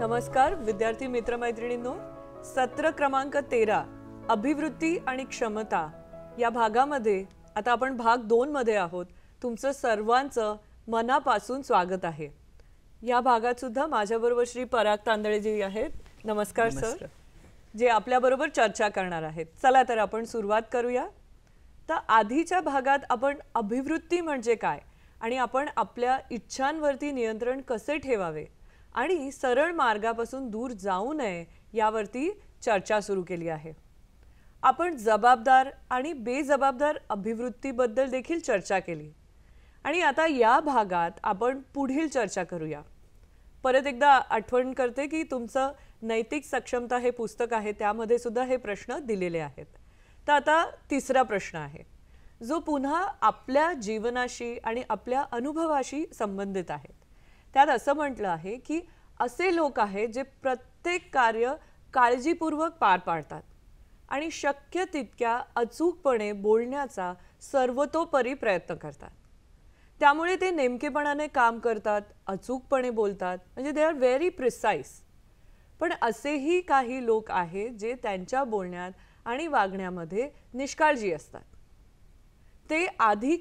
नमस्कार विद्यार्थी मित्रमैत्रिणींनो, सत्र क्रमांक 13 अभिवृत्ती आणि क्षमता या भागामध्ये आता आपण भाग 2 मध्ये आहोत. तुमचं सर्वांचं मनापासून स्वागत आहे. या भागात सुद्धा माझ्याबरोबर श्री पराग तांदळे जी आहेत. नमस्कार सर, जे आपल्या बरोबर चर्चा करणार आहेत. चला तर आपण सुरुवात करूया. तर आधीच्या भागात आपण अभिवृत्ती म्हणजे काय आणि आपण आपल्या इच्छांवरती नियंत्रण कसे ठेवावे आणि सरळ मार्गापासून दूर जाऊ नये यावरती चर्चा सुरू केली आहे. आपण जबाबदार आणि बेजबाबदार अभिवृत्तीबद्दल देखील चर्चा केली आणि आता या भागात आपण पुढील चर्चा करूया. परत एकदा आठवण करते की तुमचं नैतिक सक्षमता हे पुस्तक आहे, त्यामध्ये सुद्धा हे प्रश्न दिलेले आहेत. तर आता तिसरा प्रश्न आहे जो पुन्हा आपल्या जीवनाशी आणि आपल्या अनुभवाशी संबंधित आहे. त्यात असं म्हटलं आहे की असे लोक आहेत जे प्रत्येक कार्य काळजीपूर्वक पार पाडतात आणि शक्य तितक्या अचूकपणे बोलण्याचा सर्वतोपरी प्रयत्न करतात. त्यामुळे ते नेमकेपणाने काम करतात, अचूकपणे बोलतात, म्हणजे दे आर व्हेरी प्रिसाइज. पण असेही काही लोक आहेत जे त्यांच्या बोलण्यात आणि वागण्यामध्ये निष्काळजी असतात. ते आधी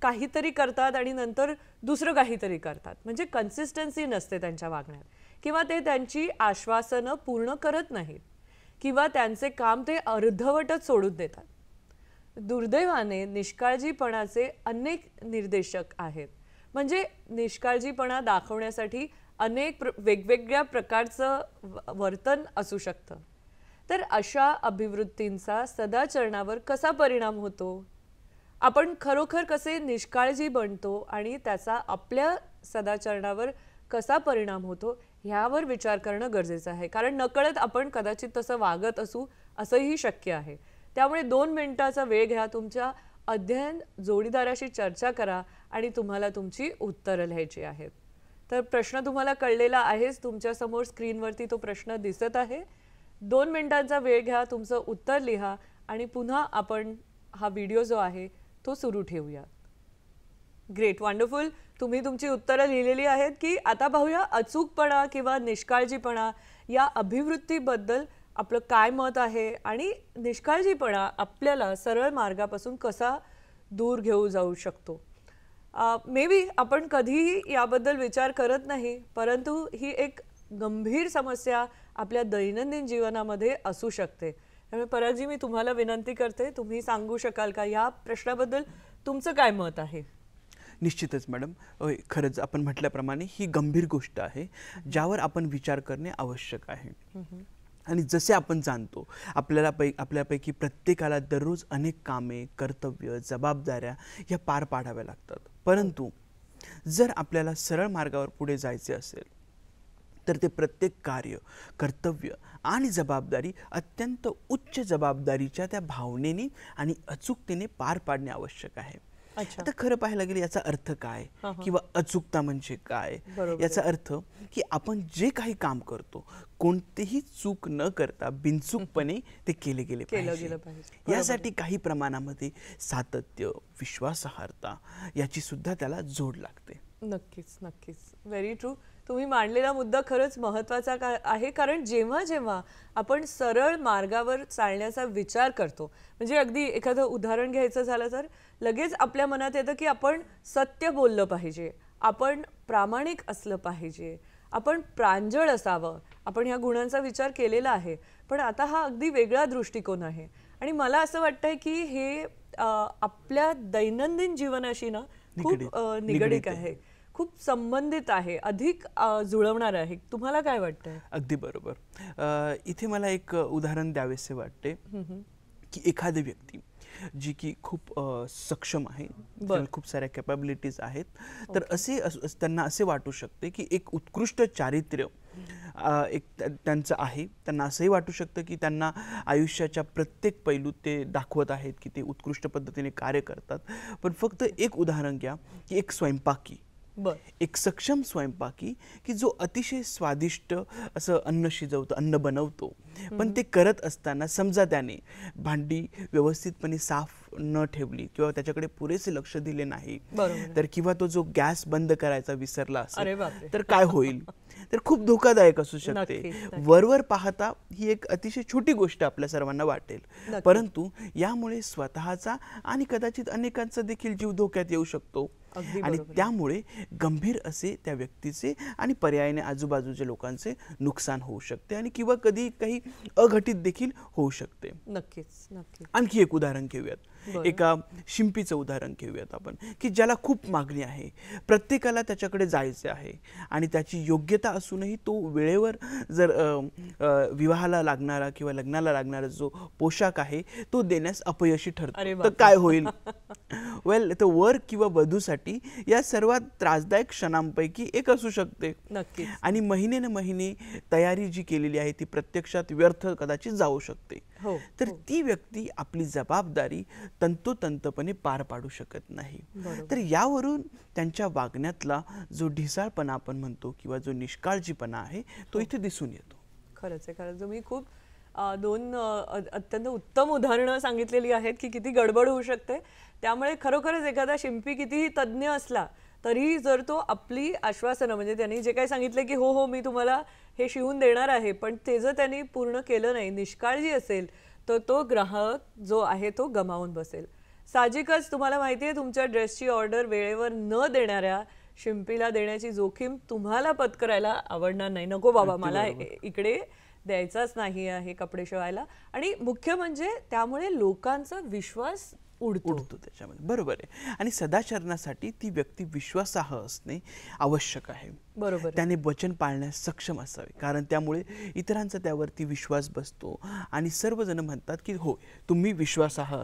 काहीतरी करतात आणि नंतर दुसरं काहीतरी करतात, म्हणजे कन्सिस्टन्सी नसते त्यांच्या वागण्यात, किंवा ते त्यांची आश्वासनं पूर्ण करत नाहीत, किंवा त्यांचे काम ते अर्धवटच सोडून देतात. दुर्दैवाने निष्काळजीपणाचे अनेक निर्देशक आहेत. म्हणजे निष्काळजीपणा दाखवण्यासाठी अनेक वेगवेगळ्या प्रकारचं वर्तन असू शकतं. तर अशा अभिवृत्तींचा सदाचरणावर कसा परिणाम होतो, आपण खरोखर कसे निष्काळजी बनतो आणि त्याचा आपल्या सदाचरणावर कसा परिणाम होतो ह्यावर विचार करणं गरजेचं आहे. कारण नकळत आपण कदाचित तसं वागत असू असंही शक्य आहे. त्यामुळे 2 मिनिटाचा वेळ घ्या, तुमच्या अध्ययन जोडीदाराशी चर्चा करा आणि तुम्हाला तुमची उत्तरं लिहायची आहेत. तर प्रश्न तुम्हाला कळलेला आहेच, तुमच्यासमोर स्क्रीनवरती तो प्रश्न दिसत आहे. 2 मिनिटांचा वेळ घ्या, तुमचं उत्तर लिहा आणि पुन्हा आपण हा व्हिडिओ जो आहे तो सुरू ठेवूया. Great, wonderful. तुम्ही तुमची उत्तरं लिहिलेली आहेत की आता पाहूया अचूकपणा किंवा निष्काळजीपणा या अभिवृत्तीबद्दल आपलं काय मत आहे आणि निष्काळजीपणा आपल्याला सरळ मार्गापासून कसा दूर घेऊ जाऊ शकतो. मे बी आपण कधीही याबद्दल विचार करत नाही, परंतु ही एक गंभीर समस्या आपल्या दैनंदिन जीवनामध्ये असू शकते. त्यामुळे परागजी, मी तुम्हाला विनंती करते, तुम्ही सांगू शकाल का या प्रश्नाबद्दल तुमचं काय मत आहे? निश्चितच मॅडम, खरंच आपण म्हटल्याप्रमाणे ही गंभीर गोष्ट आहे ज्यावर आपण विचार करणे आवश्यक आहे. आणि जसे आपण जाणतो आपल्यापैकी प्रत्येकाला दररोज अनेक कामे, कर्तव्य, जबाबदाऱ्या या पार पाडाव्या लागतात. परंतु जर आपल्याला सरळ मार्गावर पुढे जायचे असेल तर ते प्रत्येक कार्य, कर्तव्य आणि जबाबदारी अत्यंत उच्च जबाबदारीच्या त्या भावनेने आणि अचूकतेने पार पाडणे आवश्यक आहे. आता खरं पाहायला गेलं याचा अर्थ काय किंवा अचूकता म्हणजे काय, याचा अर्थ की आपण जे काही काम करतो कोणतेही चूक न करता बिनचूकपणे ते केले गेले पाहिजे. यासाठी काही प्रमाणामध्ये सातत्य, विश्वासार्हता याची सुद्धा त्याला जोड लागते. नक्कीच नक्कीच, व्हेरी ट्रू. तुम्ही मांडलेला मुद्दा खरंच महत्त्वाचा आहे. कारण जेव्हा जेव्हा आपण सरळ मार्गावर चालण्याचा विचार करतो, म्हणजे अगदी एखादं उदाहरण घ्यायचं झालं तर लगेच आपल्या मनात येतं की आपण सत्य बोललं पाहिजे, आपण प्रामाणिक असलं पाहिजे, आपण प्रांजळ असावं. आपण ह्या गुणांचा विचार केलेला आहे, पण आता हा अगदी वेगळा दृष्टिकोन आहे. आणि मला असं वाटतंय की हे आपल्या दैनंदिन जीवनाशी ना खूप निगडीत आहे, खूप संबंधित आहे, अधिक जुळवणार आहे. तुम्हाला काय वाटतंय? अगदी बरोबर. इथे मला एक उदाहरण द्यावेसे वाटते की एखादी व्यक्ती जी की खूप सक्षम आहे, खूप साऱ्या कॅपॅबिलिटीज आहेत, तर त्यांना असे वाटू शकते की एक उत्कृष्ट चारित्र्य एक त्यांचं आहे. त्यांना असंही वाटू शकतं की त्यांना आयुष्याच्या प्रत्येक पैलूत ते दाखवत आहेत की ते उत्कृष्ट पद्धतीने कार्य करतात. पण फक्त एक उदाहरण घ्या की एक स्वयंपाकी, एक सक्षम स्वयंपाकी की जो अतिशय स्वादिष्ट असं अन्न शिजवतो, अन्न बनवतो, पण ते करत असताना समजा त्याने भांडी व्यवस्थितपणे साफ न ठेवली किंवा त्याच्याकडे पुरेसे लक्ष दिले नाही, तर किंवा तो जो गॅस बंद करायचा विसरला असेल तर काय होईल? तर खूप धोकादायक असू शकते. नक्कीच, नक्कीच. वरवर पाहता ही एक अतिशय छोटी गोष्ट आपल्या सर्वांना वाटेल, नक्कीच. परंतु यामुळे स्वतःचा आणि कदाचित अनेकांचा देखील जीव धोक्यात येऊ शकतो. अगदी आणि बरोबर. त्यामुळे गंभीर असे त्या व्यक्तीचे आणि पर्यायाने आजूबाजूच्या लोकांचे नुकसान होऊ शकते आणि किंवा कधी काही अघटित देखील होऊ शकते. नक्कीच, नक्कीच. आणखी एक उदाहरण घेऊयात. बरं. एका शिंपीचं उदाहरण घेऊयात आपण, की ज्याला खूप मागणी आहे, प्रत्येकाला त्याच्याकडे जायचे आहे आणि त्याची योग्यता असूनही तो वेळेवर जर विवाहाला लागणारा किंवा लग्नाला लागणारा जो पोशाख आहे तो देण्यास अपयशी ठरतो, अरे तर बापरे. काय होईल? वेल, तर वर किंवा वधूसाठी या सर्वात त्रासदायक क्षणांपैकी एक असू शकते. नक्कीच. आणि महिने न महिने तयारी जी केलेली आहे ती प्रत्यक्षात व्यर्थ कदाचित जाऊ शकते. हो, तर हो. ती व्यक्ती आपली जबाबदारी तंतोतंतपणे पार पाडू शकत नाही. बरोबर. तर यावरून त्यांच्या वागण्यातला जो ढिसाळपणा आपण म्हणतो किंवा जो निष्काळजीपणा आहे तो इथे दिसून येतो. खरंच आहे, खरंच. तुम्ही खूप दोन अत्यंत उत्तम उदाहरणं सांगितलेली आहेत की किती गडबड होऊ शकते. त्यामुळे खरोखरच एखादा शिंपी कितीही तज्ज्ञ असला तरी जर तो आपली आश्वासनं, म्हणजे त्यांनी जे काही सांगितले की हो हो मी तुम्हाला हे शिवून देणार आहे, पण ते जर त्यांनी पूर्ण केलं नाही, निष्काळजी असेल, तर तो ग्राहक जो आहे तो गमावून बसेल. साहजिकच तुम्हाला माहिती आहे तुमच्या ड्रेसची ऑर्डर वेळेवर न देणाऱ्या शिंपीला देण्याची जोखीम तुम्हाला पत्करायला आवडणार नाही. नको बाबा, अगदी मला बरोबर. इकडे द्यायचाच नाही आहे कपडे शिवायला. आणि मुख्य म्हणजे त्यामुळे लोकांचा विश्वास उडतो. त्याच्यामध्ये बरोबर आहे. आणि सदाचरणासाठी ती व्यक्ती विश्वासार्ह असणे आवश्यक आहे. बरोबर आहे. त्याने वचन पाळण्यास सक्षम असावे, कारण त्यामुळे इतरांचा त्यावरती विश्वास बसतो आणि सर्वजण म्हणतात की हो, तुम्ही विश्वासार्ह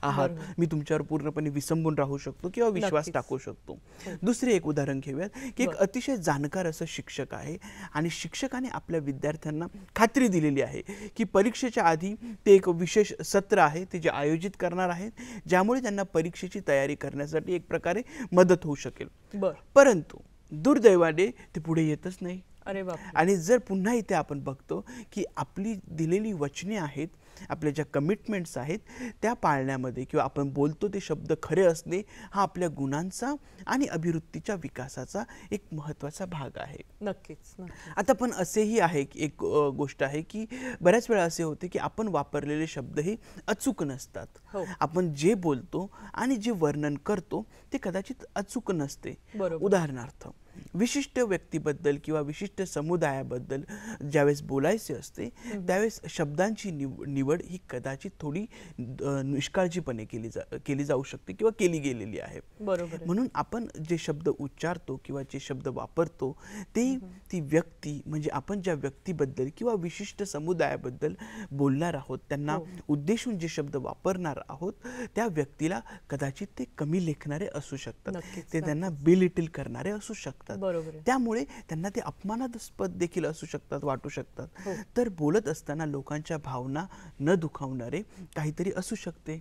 आहात, मी तुमच्यावर पूर्णपणे विसंबून राहू शकतो किंवा विश्वास नक्कीच. टाकू शकतो. दुसरे एक उदाहरण घेऊयात की एक अतिशय जाणकार असं शिक्षक आहे आणि शिक्षकाने आपल्या विद्यार्थ्यांना खात्री दिलेली आहे की परीक्षेच्या आधी ते एक विशेष सत्र आहे ते जे आयोजित करणार आहेत, ज्यामुळे त्यांना परीक्षेची तयारी करण्यासाठी एक प्रकारे मदत होऊ शकेल. बरं. परंतु दुर्दैवाने ते पुढे येतच नाही. अरे बाप. आणि जर पुन्हा इथे आपण बघतो की आपली दिलेली वचने आहेत, आपल्या ज्या कमिटमेंट्स आहेत त्या पाळण्यामध्ये किंवा आपण बोलतो ते शब्द खरे असणे हा आपल्या गुणांचा आणि अभिवृत्तीच्या विकासाचा एक महत्त्वाचा भाग आहे. नक्कीच, नक्कीच. आता पण असेही आहे की एक गोष्ट आहे की बऱ्याच वेळा असे होते की आपण वापरलेले शब्द हे अचूक नसतात. हो. आपण जे बोलतो आणि जे वर्णन करतो ते कदाचित अचूक नसते. बरोबर. उदाहरणार्थ, विशिष्ट व्यक्तीबद्दल किंवा विशिष्ट समुदायाबद्दल ज्यावेळेस बोलायचे असते त्यावेळेस शब्दांची निवड ही कदाचित थोडी निष्काळजीपणे केली जाऊ शकते किंवा केली गेलेली आहे. बरोबर आहे. म्हणून आपण जे शब्द उच्चारतो किंवा जे शब्द वापरतो ते ती व्यक्ती, म्हणजे आपण ज्या व्यक्तीबद्दल किंवा विशिष्ट समुदायाबद्दल बोलणार आहोत त्यांना उद्देशून जे शब्द वापरणार आहोत त्या व्यक्तीला कदाचित ते कमी लेखणारे असू शकतात, नक्कीच, ते त्यांना बिलिटिल करणारे असू शकतात. बरोबर आहे. त्यामुळे त्यांना ते अपमानास्पद देखील असू शकतात, वाटू शकतात. तर बोलत असताना लोकांच्या भावना न दुखावणारे काहीतरी असू शकते,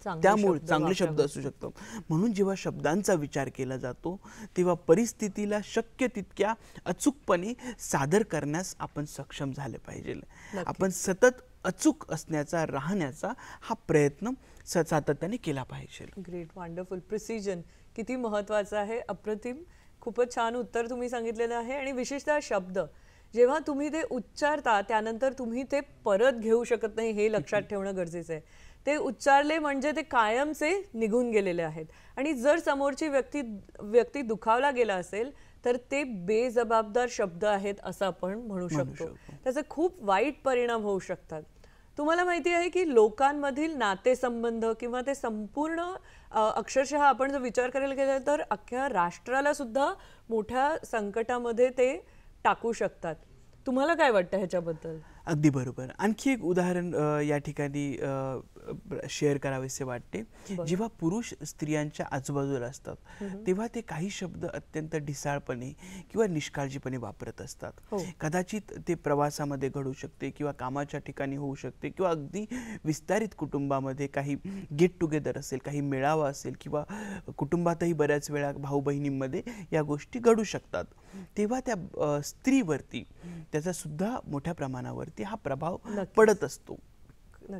त्यामुळे चांगले शब्द असू शकतो. म्हणून जेव्हा शब्दांचा विचार केला जातो तेव्हा परिस्थितीला शक्य तितक्या अचूकपणे सादर करण्यास आपण सक्षम झाले पाहिजे. आपण सतत अचूक असण्याचा, राहण्याचा हा प्रयत्न सातत्याने केला पाहिजे. Great, wonderful. प्रिसिजन किती महत्त्वाचं आहे. अप्रतिम. खूपच छान उत्तर तुम्ही सांगितलेलं आहे. आणि विशेषतः शब्द जेव्हा तुम्ही ते उच्चारता त्यानंतर तुम्ही ते परत घेऊ शकत नाही हे लक्षात ठेवणं गरजेचं आहे. ते उच्चारले म्हणजे ते कायमचे निघून गेलेले आहेत. आणि जर समोरची व्यक्ती दुखावला गेला असेल तर ते बेजबाबदार शब्द आहेत असं आपण म्हणू शकतो. त्याचे खूप वाईट परिणाम होऊ शकतात. तुम्हाला माहिती आहे की लोकांमधील नातेसंबंध किंवा ते संपूर्ण अक्षरशः आपण जर विचार करायला गेला तर अख्ख्या राष्ट्राला सुद्धा मोठ्या संकटामध्ये ते टाकू शकतात. तुम्हाला काय वाटतं ह्याच्याबद्दल? अगदी बरोबर. आणखी एक उदाहरण या ठिकाणी शेअर करावेसे वाटते. जेव्हा पुरुष स्त्रियांच्या आजूबाजूला असतात तेव्हा ते काही शब्द अत्यंत ढिसाळपणे किंवा निष्काळजीपणे वापरत असतात. कदाचित ते प्रवासामध्ये घडू शकते किंवा कामाच्या ठिकाणी होऊ शकते किंवा अगदी विस्तारित कुटुंबामध्ये काही गेट टुगेदर असेल, काही मेळावा असेल किंवा कुटुंबातही बऱ्याच वेळा भाऊ बहिणींमध्ये या गोष्टी घडू शकतात. तेव्हा त्या स्त्रीवरती त्याचा सुद्धा मोठ्या प्रमाणावरती हा प्रभाव पडत असतो.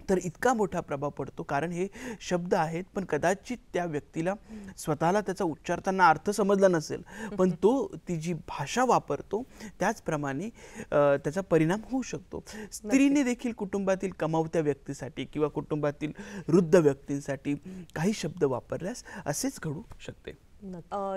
तर इतका मोठा प्रभाव पडतो, कारण हे शब्द आहेत पण कदाचित त्या व्यक्तीला स्वतःला त्याचा उच्चारताना अर्थ समजला नसेल, पण तो ती जी भाषा वापरतो त्याचप्रमाणे त्याचा परिणाम होऊ शकतो. स्त्रीने देखील कुटुंबातील कमावत्या व्यक्तीसाठी किंवा कुटुंबातील वृद्ध व्यक्तींसाठी काही शब्द वापरल्यास असेच घडू शकते.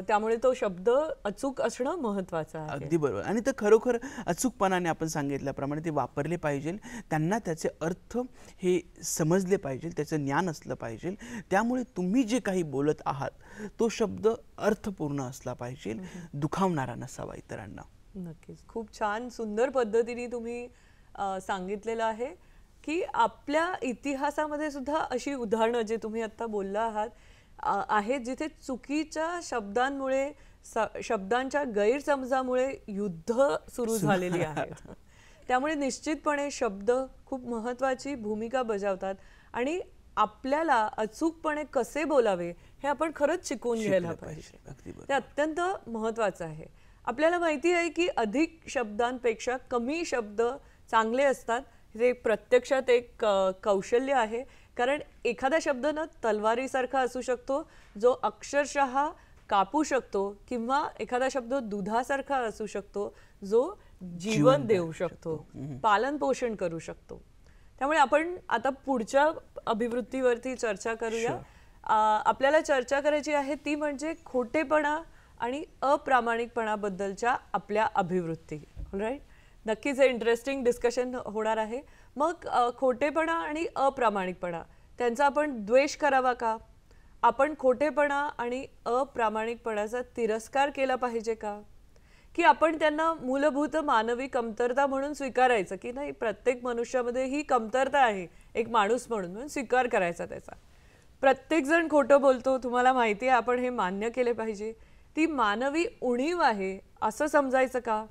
त्यामुळे तो शब्द अचूक असणं महत्त्वाचं आहे. अगदी बरोबर. आणि ते खरोखर अचूकपणाने आपण सांगितल्याप्रमाणे ते वापरले पाहिजे. त्यांना त्याचे अर्थ हे समजले पाहिजे, त्याचं ज्ञान असलं पाहिजे. त्यामुळे तुम्ही जे काही बोलत आहात तो शब्द अर्थपूर्ण असला पाहिजे, दुखावणारा नसावा इतरांना. नक्कीच. खूप छान सुंदर पद्धतीने तुम्ही सांगितलेलं आहे की आपल्या इतिहासामध्ये सुद्धा अशी उदाहरणं जे तुम्ही आता बोलला आहात आहेत जिथे चुकीच्या शब्दांमुळे शब्दांच्या गैरसमजामुळे युद्ध सुरू झालेली आहेत. त्यामुळे निश्चितपणे शब्द खूप महत्त्वाची भूमिका बजावतात आणि आपल्याला अचूकपणे कसे बोलावे हे आपण खरंच शिकून घ्यायला पाहिजे. ते अत्यंत महत्त्वाचं आहे. आपल्याला माहिती आहे की अधिक शब्दांपेक्षा कमी शब्द चांगले असतात. हे प्रत्यक्षात एक कौशल्य आहे, कारण एखादा शब्द ना तलवारीसारखा असू शकतो जो अक्षरशः कापू शकतो, किंवा एखादा शब्द दुधासारखा असू शकतो जो जीवन देऊ शकतो, पालन पोषण करू शकतो. त्यामुळे आपण आता पुढच्या अभिवृत्तीवरती चर्चा करूया. आपल्याला चर्चा करायची आहे ती म्हणजे खोटेपणा आणि अप्रामाणिकपणाबद्दलच्या आपल्या अभिवृत्ती. ऑलराईट, नक्कीच हे इंटरेस्टिंग डिस्कशन होणार आहे. मग खोटेपणा आणि अप्रामाणिकपणा त्यांचा आपण द्वेष करावा का? आपण खोटेपणा आणि अप्रामाणिकपणाचा तिरस्कार केला पाहिजे का? की आपण त्यांना मूलभूत मानवी कमतरता म्हणून स्वीकारायचं की नाही, प्रत्येक मनुष्यामध्ये ही कमतरता आहे एक माणूस म्हणून स्वीकार करायचा त्याचा. प्रत्येक जण खोटं बोलतो, तुम्हाला माहिती आहे, आपण हे मान्य केले पाहिजे. ती मानवी उणीव आहे असं समजायचं का?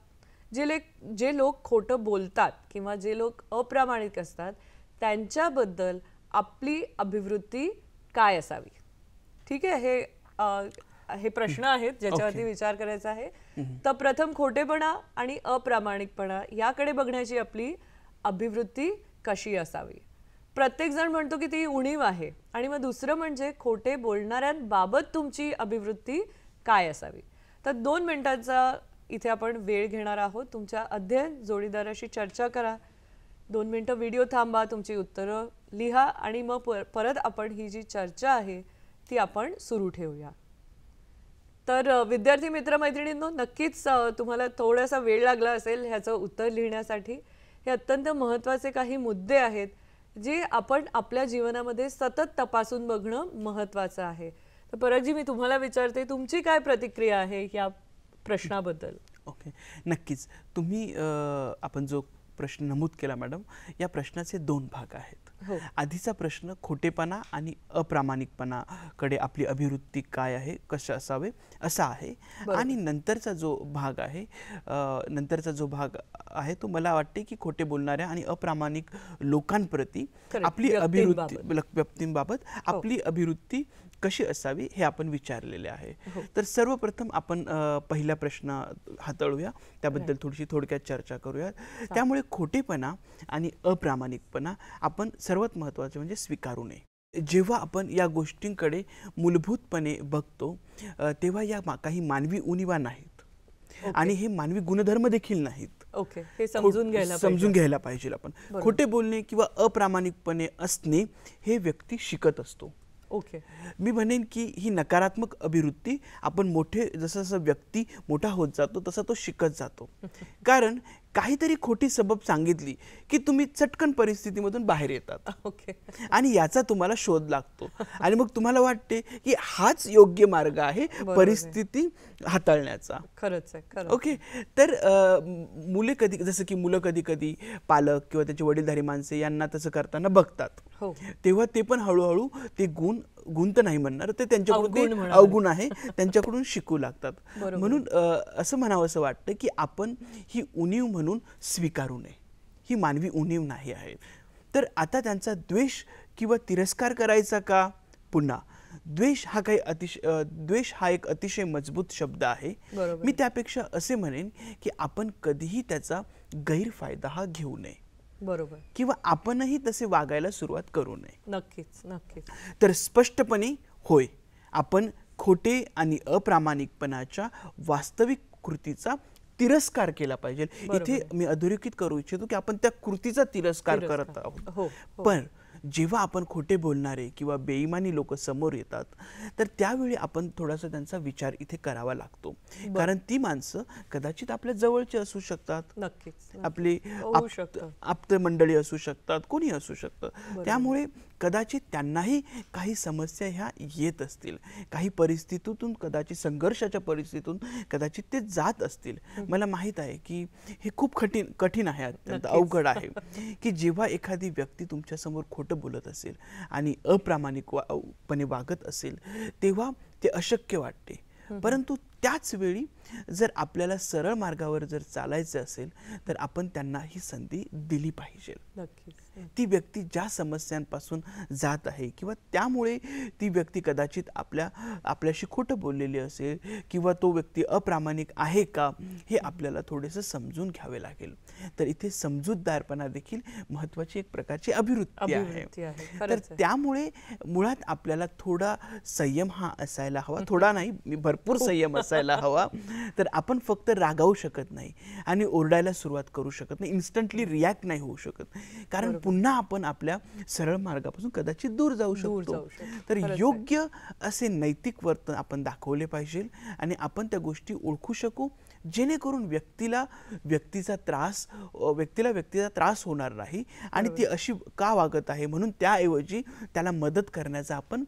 जे लोक खोटं बोलतात किंवा जे लोक अप्रामाणिक असतात त्यांच्याबद्दल आपली अभिवृत्ती काय असावी? ठीक आहे, हे प्रश्न आहेत ज्याच्यावरती विचार करायचा आहे. तर प्रथम खोटेपणा आणि अप्रामाणिकपणा याकडे बघण्याची आपली अभिवृत्ती कशी असावी? प्रत्येक जण म्हणतो की ती उणीव आहे. आणि मग दुसरं म्हणजे खोटे बोलणाऱ्यांबाबत तुमची अभिवृत्ती काय असावी? तर 2 मिनिटांचा इथे आपण वेळ घेणार आहोत. तुमच्या अध्ययन जोडीदाराशी चर्चा करा, 2 मिनिटं व्हिडिओ थांबा, तुमची उत्तरं लिहा आणि मग परत आपण ही जी चर्चा आहे ती आपण सुरू ठेवूया. तर विद्यार्थी मित्रमैत्रिणींनो, नक्कीच तुम्हाला थोडासा वेळ लागला असेल ह्याचं उत्तर लिहिण्यासाठी. हे अत्यंत महत्त्वाचे काही मुद्दे आहेत जे आपण आपल्या जीवनामध्ये सतत तपासून बघणं महत्त्वाचं आहे. तर परागजी, मी तुम्हाला विचारते, तुमची काय प्रतिक्रिया आहे या प्रश्नाबद्दल? ओके, नक्कीच. तुम्ही आपण जो प्रश्न नमूद केला मॅडम, या प्रश्नाचे 2 भाग आहेत. आधीचा प्रश्न खोटेपणा आणि अप्रामाणिकपणाकडे आपली अभिवृत्ती काय आहे, कसे असावे असा आहे. आणि नंतरचा जो भाग आहे तो मला वाटते की खोटे बोलणाऱ्या आणि अप्रामाणिक लोकांप्रती आपली अभिवृत्ती, व्यक्तींबाबत आपली अभिवृत्ती कशी असावी हे आपण विचारलेले आहे. तर सर्वप्रथम आपण पहिला प्रश्न हाताळूया, त्याबद्दल थोडीशी थोडक्यात चर्चा करूया. त्यामुळे खोटेपणा आणि अप्रामाणिकपणा आपण सर्वात महत्त्वाचे म्हणजे स्वीकारू नये. जेव्हा आपण या गोष्टींकडे मूलभूतपणे बघतो तेव्हा या काही मानवी उणीवा नाहीत आणि हे मानवी गुणधर्म देखील नाहीत. ओके, हे समजून घ्यायला पाहिजे आपण. खोटे बोलणे किंवा अप्रामाणिकपणे असणे हे व्यक्ती शिकत असतो. ओके, मी म्हणेन की ही नकारात्मक अभिवृत्ती आपण जसं जसं व्यक्ती मोठा होत जातो तसा तो शिकत जातो. कारण काहीतरी खोटी सबब सांगितली की तुम्ही चटकन परिस्थितीमधून बाहेर येतात. ओके, आणि याचा तुम्हाला शोध लागतो आणि मग तुम्हाला वाटते की हाच योग्य मार्ग आहे परिस्थिती हाताळण्याचा. खरंच आहे. ओके, तर मुलं कधी कधी पालक किंवा त्याचे वडीलधारी माणसे यांना तसं करताना बघतात, तेव्हा ते पण हळूहळू ते गुण तर नाही म्हणणार, ते त्यांच्याकडून अवगुण आहे त्यांच्याकडून शिकू लागतात. म्हणून असं म्हणावं असं वाटतं की आपण ही उणीव म्हणून स्वीकारू नये. ही मानवी उणीव नाही आहे. तर आता त्यांचा द्वेष किंवा तिरस्कार करायचा का? पुन्हा द्वेष हा एक अतिशय मजबूत शब्द आहे. मी त्यापेक्षा असे म्हणेन की आपण कधीही त्याचा गैरफायदा हा घेऊ नये. बरोबर. किंवा आपणही तसे वागायला सुरुवात करू नये. नक्कीच नक्कीच. तर स्पष्टपणे होय, आपण खोटे आणि अप्रामाणिकपणाच्या वास्तविक कृतीचा तिरस्कार केला पाहिजे. इथे मी अधोरेखित करू इच्छितो की आपण त्या कृतीचा तिरस्कार करत आहोत. हो, पण जेव्हा आपण खोटे बोलणारे किंवा बेईमानी लोक समोर येतात तर त्यावेळी आपण थोडासा त्यांचा विचार इथे करावा लागतो. कारण ती माणसं कदाचित आपल्या जवळची असू शकतात, नक्कीच आपली होऊ शकतं. आप्त मंडळी असू शकतात, कोणी असू शकतं. त्यामुळे कदाचित त्यांनाही काही समस्या ह्या येत असतील, काही परिस्थितीतून, कदाचित संघर्षाच्या परिस्थितीतून कदाचित ते जात असतील. मला माहित आहे की हे खूप कठीण आहे, अत्यंत अवघड आहे की जेव्हा एखादी व्यक्ती तुमच्या समोर खोटं बोलत असेल आणि अप्रामाणिकपणे वागत असेल तेव्हा ते अशक्य वाटते. परंतु त्याच वेळी जर आपल्याला सरळ मार्गावर जर चालायचं असेल तर आपण त्यांना ही संधी दिली पाहिजे. ती व्यक्ती ज्या समस्यांपासून जात आहे किंवा त्यामुळे ती व्यक्ती कदाचित आपल्याशी खोटं बोललेली असेल किंवा तो व्यक्ती अप्रामाणिक आहे का हे आपल्याला थोडेसे समजून घ्यावे लागेल. तर इथे समजूतदारपणा देखील महत्त्वाची एक प्रकारची अभिवृत्ती आहे. तर त्यामुळे मुळात आपल्याला थोडा संयम हा असायला हवा. थोडा नाही, भरपूर संयम असायला हवा. तर आपण फक्त रागावू शकत नाही आणि ओरडायला सुरुवात करू शकत नाही, इन्स्टंटली रिॲक्ट नाही होऊ शकत, कारण पुन्हा आपण आपल्या सरळ मार्गापासून कदाचित दूर जाऊ शकतो. तर योग्य असे नैतिक वर्तन आपण दाखवले पाहिजे आणि आपण त्या गोष्टी ओळखू शकू जेणेकरून व्यक्तीचा त्रास होणार नाही आणि ती अशी का वागत आहे म्हणून त्याऐवजी त्याला मदत करण्याचा आपण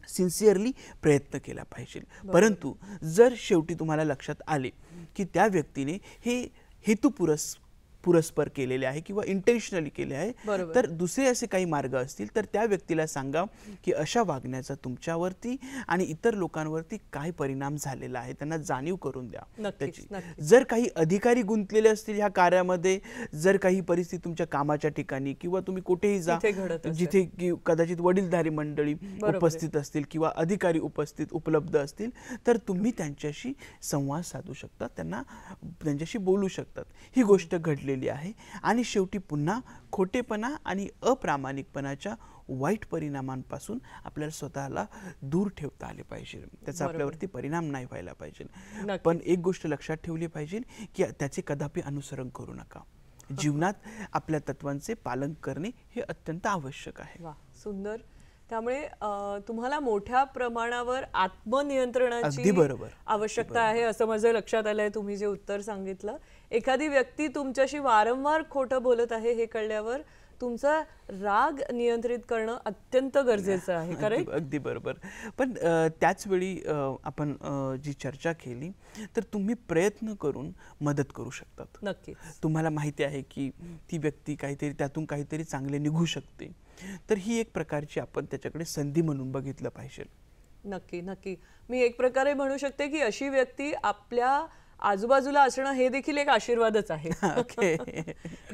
सिन्सिअरली प्रयत्न केला पाहिजे. परंतु जर शेवटी तुम्हाला लक्षात आले की त्या व्यक्तीने हे हेतुपुरस्पर केलेले आहे किंवा इंटेन्शनली केले आहे, तर दुसरे असे काही मार्ग असतील तर त्या व्यक्तीला सांगा की अशा वागण्याचा तुमच्यावरती आणि इतर लोकांवरती काय परिणाम झालेला आहे, त्यांना जाणीव करून द्या त्याची. जर काही अधिकारी गुंतलेले असतील ह्या कार्यामध्ये, जर काही परिस्थिती तुमच्या कामाच्या ठिकाणी किंवा तुम्ही कुठेही जा जिथे कदाचित वडीलधारी मंडळी उपस्थित असतील किंवा अधिकारी उपलब्ध असतील, तर तुम्ही त्यांच्याशी संवाद साधू शकता, त्यांच्याशी बोलू शकतात. ही गोष्ट घडली आहे आणि शेवटी पुन्हा खोटेपणा आणि अप्रामाणिकपणाच्या वाईट परिणामांपासून आपल्याला स्वतःला दूर ठेवता आले पाहिजे. त्याचा आपल्यावरती परिणाम नाही व्हायला पाहिजे. पण एक गोष्ट लक्षात ठेवली पाहिजे की त्याचे कदापि अनुसरण करू नका. जीवनात आपल्या तत्वांचे पालन करणे हे अत्यंत आवश्यक आहे. सुंदर. त्यामुळे तुम्हाला मोठ्या प्रमाणावर आत्मनियंत्रणाची आवश्यकता आहे असं माझ्या लक्षात आलंय तुम्ही जे उत्तर सांगितलं. एखादी व्यक्ती तुमच्याशी वारंवार खोटं बोलत आहे हे कळल्यावर तुमचा राग नियंत्रित करणं अत्यंत गरजेचं आहे. करेक्ट? अगदी बरोबर. पण त्याच वेळी आपण जी चर्चा केली तर तुम्ही प्रयत्न करून मदत करू शकतात. नक्की. तुम्हाला माहिती आहे की ती व्यक्ती त्यातून काहीतरी चांगले निघू शकते, तर ही एक प्रकारची आपण त्याच्याकडे संधी म्हणून बघितलं पाहिजे. नक्की नक्की. मी एक प्रकारे म्हणू शकते की अशी व्यक्ती आपल्या आजूबाजूला असणं हे देखील एक आशीर्वादच आहे.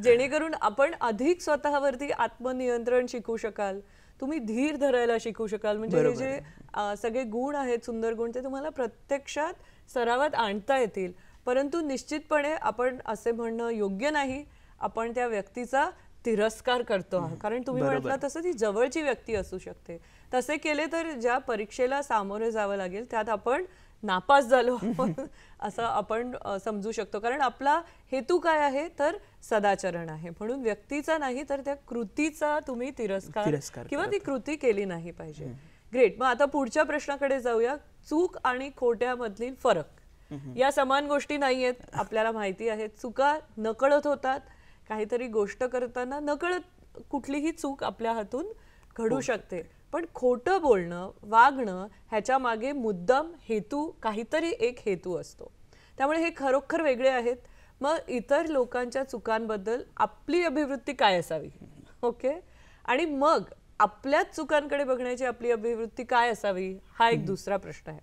जेणेकरून आपण अधिक स्वतःवरती आत्मनियंत्रण शिकू शकाल, तुम्ही धीर धरायला शिकू शकाल. म्हणजे हे जे सगळे गुण आहेत, सुंदर गुण, ते तुम्हाला प्रत्यक्षात सरावात आणता येतील. परंतु निश्चितपणे आपण असे म्हणणं योग्य नाही आपण त्या व्यक्तीचा तिरस्कार करतो, कारण तुम्ही म्हटलं तसं ती जवळची व्यक्ती असू शकते. तसे केले तर ज्या परीक्षेला सामोरे जावं लागेल त्यात आपण नापास झालो असं आपण समजू शकतो. कारण आपला हेतू काय आहे तर सदाचरण आहे. म्हणून व्यक्तीचा नाही तर त्या कृतीचा तुम्ही तिरस्कार किंवा ती कृती केली नाही पाहिजे. ग्रेट. मग आता पुढच्या प्रश्नाकडे जाऊया. चूक आणि खोट्यामधील फरक. या समान गोष्टी नाहीयेत, आपल्याला माहिती आहे. चुका नकळत होतात. काहीतरी गोष्ट करताना नकळत कुठलीही चूक आपल्या हातून घडू शकते. पण खोटं बोलणं, वागणं ह्याच्या मागे मुद्दाम काहीतरी एक हेतू असतो. त्यामुळे हे खरोखर वेगळे आहेत. मग इतर लोकांच्या चुकांबद्दल आपली अभिवृत्ती काय असावी? ओके. आणि मग आपल्याच चुकांकडे बघण्याची आपली अभिवृत्ती काय असावी हा एक दुसरा प्रश्न आहे.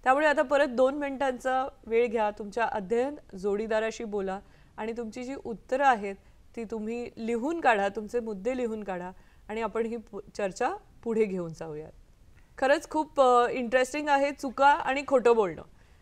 त्यामुळे आता परत 2 मिनिटांचा वेळ घ्या, तुमच्या अध्ययन जोडीदाराशी बोला आणि तुमची जी उत्तरं आहेत ती तुम्ही लिहून काढा, तुमचे मुद्दे लिहून काढा आणि आपण ही चर्चा पुढे घेऊन जाऊयात. खरंच खूप इंटरेस्टिंग आहे चुका आणि खोटं बोलणं,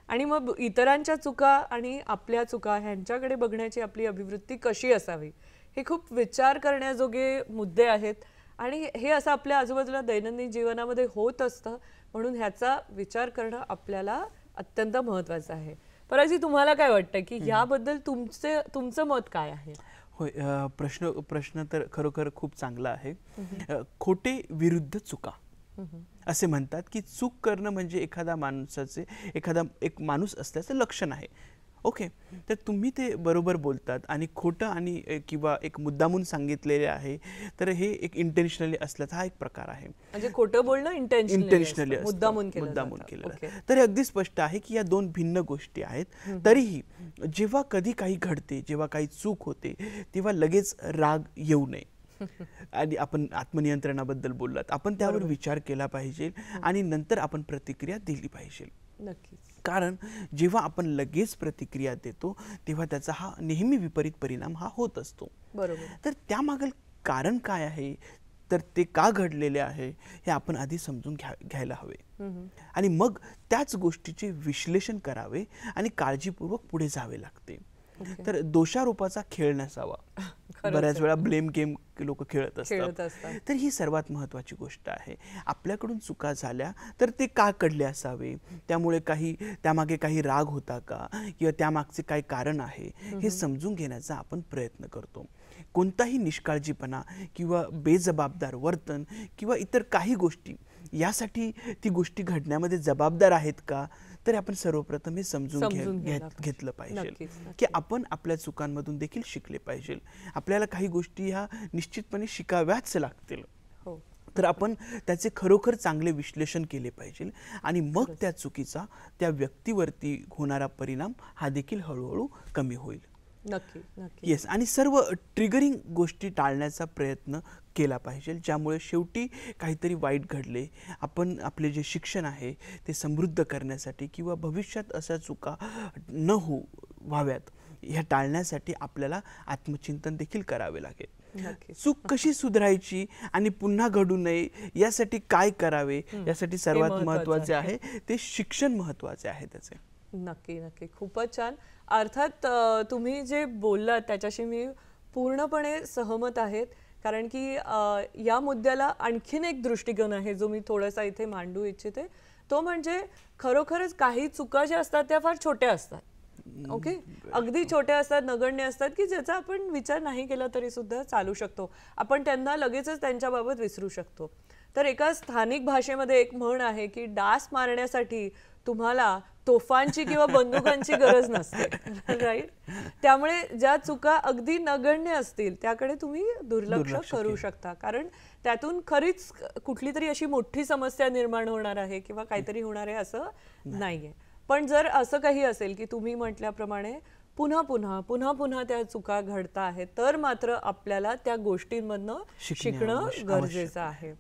आणि मग इतरांच्या चुका आणि आपल्या चुका ह्यांच्याकडे बघण्याची आपली अभिवृत्ती कशी असावी हे खूप विचार करण्याजोगे मुद्दे आहेत आणि हे असं आपल्या आजूबाजूला दैनंदिन जीवनामध्ये होत असतं, म्हणून ह्याचा विचार करणं आपल्याला अत्यंत महत्त्वाचं आहे. परागजी, तुम्हाला काय वाटतं की ह्याबद्दल तुमचं मत काय आहे? होय, प्रश्न तर खरोखर खूप चांगला आहे. खोटे विरुद्ध चुका असे म्हणतात की चूक करणं म्हणजे एखादा एक माणूस असल्याचं लक्षण आहे. ओके, तर तुम्ही ते बरोबर बोलतात आणि खोटं आणि किंवा एक मुद्दामून सांगितलेले आहे, तर हे एक इंटेन्शनली असल्याचा हा एक प्रकार आहे. म्हणजे खोटं बोलणं इंटेन्शनली मुद्दामून केलं केलं. ओके. तर हे अगदी स्पष्ट आहे की या दोन भिन्न गोष्टी आहेत. तरीही जेव्हा कधी काही घडते, जेव्हा काही चूक होते, तेव्हा लगेच राग येऊ नये. आणि आपण आत्मनियंत्रणाबद्दल बोललात, आपण त्यावर विचार केला पाहिजे आणि नंतर आपण प्रतिक्रिया दिली पाहिजे. नक्कीच. कारण जेव्हा आपण लगेच प्रतिक्रिया देतो तेव्हा त्याचा हा नेहमी विपरीत परिणाम हा होत असतो. बरोबर. तर त्यामागील कारण काय आहे, तर ते का घडलेले आहे हे आपण आधी समजून घ्यायला हवे आणि मग त्याच गोष्टीचे विश्लेषण करावे आणि काळजीपूर्वक पुढे जावे लागते. तर दोषारोपाचा खेळ नसावा. बऱ्याच वेळा ब्लेम गेम लोक खेळत असतात. तर ही सर्वात महत्त्वाची गोष्ट आहे. आपल्याकडून चुका झाल्या तर ते का घडले असावे, त्यामागे काही राग होता का किंवा त्यामागचे काय कारण आहे हे समजून घेण्याचा आपण प्रयत्न करतो. कोणताही निष्काळजीपणा किंवा बेजबाबदार वर्तन किंवा इतर काही गोष्टी यासाठी ती गोष्टी घडण्यामध्ये जबाबदार आहेत का, तर आपण सर्वप्रथम हे समजून घेतलं पाहिजे की आपण आपल्या चुकांमधून देखील शिकले पाहिजे. आपल्याला काही गोष्टी ह्या निश्चितपणे शिकाव्याच लागतील. तर आपण त्याचे खरोखर चांगले विश्लेषण केले पाहिजे आणि मग त्या चुकीचा त्या व्यक्तीवरती होणारा परिणाम हा देखील हळूहळू कमी होईल. नक्की. येस, आणि सर्व ट्रिगरिंग गोष्टी टाळण्याचा प्रयत्न केला पाहिजे, ज्यामुळे शेवटी काहीतरी वाईट घडले, आपण आपले जे शिक्षण आहे ते समृद्ध करण्यासाठी किंवा भविष्यात अशा चुका न व्हाव्यात ह्या टाळण्यासाठी आपल्याला आत्मचिंतन देखील करावे लागेल. चूक कशी सुधारायची आणि पुन्हा घडू नये यासाठी काय करावे, यासाठी सर्वात महत्त्वाचे आहे ते शिक्षण महत्त्वाचे आहे त्याचे. नक्की. खूपच छान. अर्थात तुम्ही जे बोललात त्याच्याशी मी पूर्णपणे सहमत आहेत, कारण की या मुद्द्याला आणखीन एक दृष्टिकोन आहे जो मी थोडासा इथे मांडू इच्छिते. तो म्हणजे खरोखरच काही चुका ज्या असतात त्या फार छोट्या असतात. ओके, अगदी छोट्या असतात, नगण्य असतात की ज्याचा आपण विचार नाही केला तरी सुद्धा चालू शकतो. आपण त्यांना लगेचच त्यांच्याबाबत विसरू शकतो. तर एका स्थानिक भाषेमध्ये एक म्हण आहे की डास मारण्यासाठी तुम्हाला तोफांची किंवा बंदुकांची गरज नसते, राईट. त्यामुळे ज्या चुका अगदी नगण्य असतील त्याकडे तुम्ही दुर्लक्ष करू शकता, कारण त्यातून खरीच कुठली तरी अशी मोठी समस्या निर्माण होणार आहे किंवा काहीतरी होणार आहे असं नाहीये. पण जर असं काही असेल की तुम्ही म्हटल्याप्रमाणे पुन्हा त्या चुका घडता आहेत, तर मात्र आपल्याला त्या गोष्टींमधनं शिकणं गरजेचं आहे.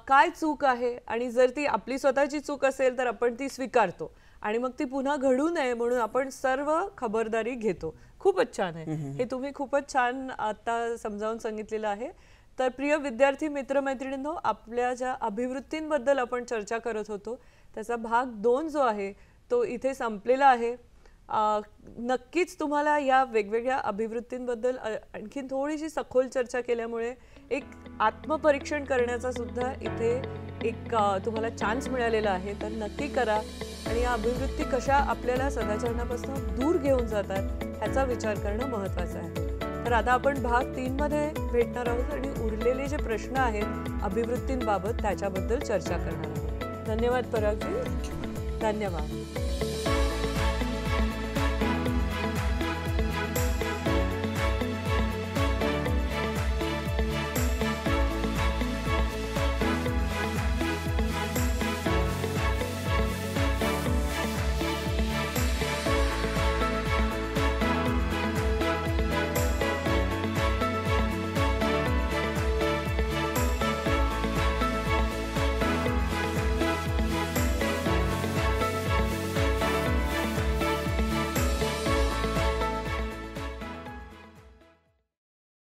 काय चूक आहे आणि जर ती आपली स्वतःची चूक असेल तर आपण ती स्वीकारतो आणि मग ती पुन्हा घडू नये म्हणून आपण सर्व खबरदारी घेतो. खूपच छान आहे हे, तुम्ही खूपच छान आता समजावून सांगितलेलं आहे. तर प्रिय विद्यार्थी मित्रमैत्रिणींनो, आपल्या ज्या अभिवृत्तींबद्दल आपण चर्चा करत होतो त्याचा भाग 2 जो आहे तो इथे संपलेला आहे. नक्कीच तुम्हाला या वेगवेगळ्या अभिवृत्तींबद्दल आणखीन थोडीशी सखोल चर्चा केल्यामुळे एक आत्मपरीक्षण करण्याचा सुद्धा इथे एक तुम्हाला चान्स मिळालेला आहे. तर नक्की करा आणि या अभिवृत्ती कशा आपल्याला सदाचरणापासून दूर घेऊन जातात ह्याचा विचार करणं महत्त्वाचं आहे. तर आता आपण भाग 3 मध्ये भेटणार आहोत आणि उरलेले जे प्रश्न आहेत अभिवृत्तींबाबत त्याच्याबद्दल चर्चा करणार आहोत. धन्यवाद परागजी. धन्यवाद.